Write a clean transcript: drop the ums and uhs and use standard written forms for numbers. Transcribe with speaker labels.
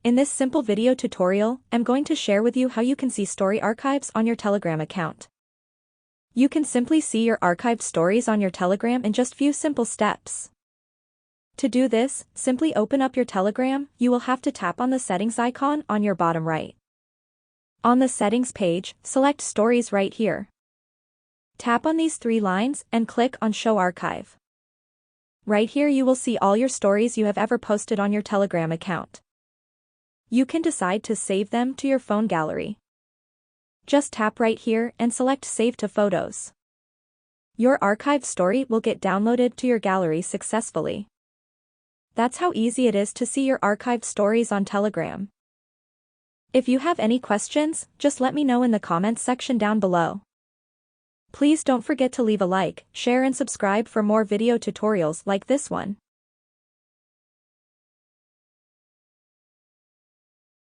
Speaker 1: In this simple video tutorial, I'm going to share with you how you can see story archives on your Telegram account. You can simply see your archived stories on your Telegram in just few simple steps. To do this, simply open up your Telegram. You will have to tap on the settings icon on your bottom right. On the settings page, select Stories right here. Tap on these three lines and click on Show Archive. Right here you will see all your stories you have ever posted on your Telegram account. You can decide to save them to your phone gallery. Just tap right here and select Save to Photos. Your archived story will get downloaded to your gallery successfully. That's how easy it is to see your archived stories on Telegram. If you have any questions, just let me know in the comments section down below. Please don't forget to leave a like, share and subscribe for more video tutorials like this one.